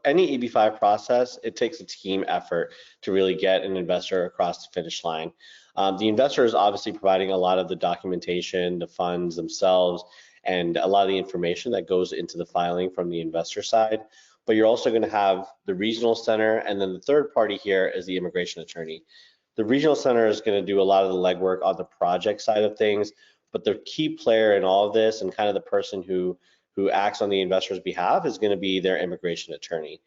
any EB-5 process, it takes a team effort to really get an investor across the finish line. The investor is obviously providing a lot of the documentation, the funds themselves, and a lot of the information that goes into the filing from the investor side. But you're also going to have the regional center, and then the third party here is the immigration attorney. The regional center is going to do a lot of the legwork on the project side of things, but the key player in all of this and kind of the person who acts on the investor's behalf is going to be their immigration attorney.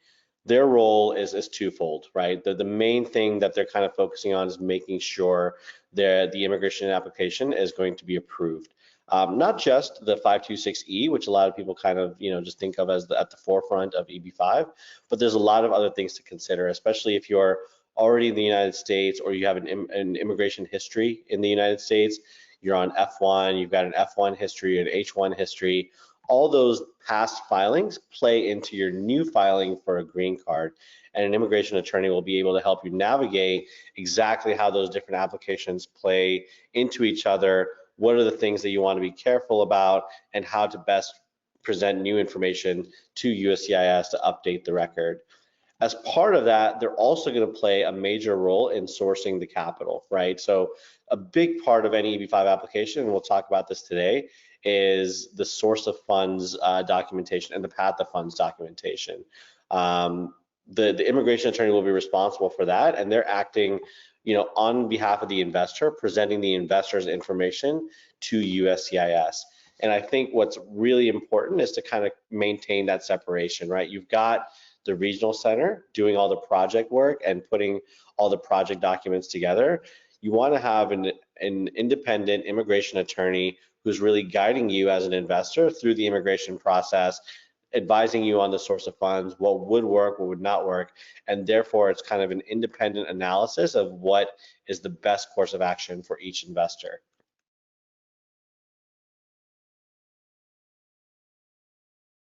Their role is twofold, right? The main thing that they're kind of focusing on is making sure the immigration application is going to be approved. Not just the 526E, which a lot of people kind of, just think of as at the forefront of EB-5, but there's a lot of other things to consider, especially if you're already in the United States or you have an immigration history in the United States. You're on F1, you've got an F1 history, an H1 history. All those past filings play into your new filing for a green card, and an immigration attorney will be able to help you navigate exactly how those different applications play into each other, what are the things that you want to be careful about, and how to best present new information to USCIS to update the record. As part of that, they're also going to play a major role in sourcing the capital, right? So a big part of any EB-5 application, and we'll talk about this today, is the source of funds documentation and the path of funds documentation. The immigration attorney will be responsible for that, and they're acting, on behalf of the investor, presenting the investor's information to USCIS. And I think what's really important is to kind of maintain that separation, right? You've got the regional center doing all the project work and putting all the project documents together. You want to have an independent immigration attorney who's really guiding you as an investor through the immigration process, advising you on the source of funds, what would work, what would not work, and therefore it's kind of an independent analysis of what is the best course of action for each investor.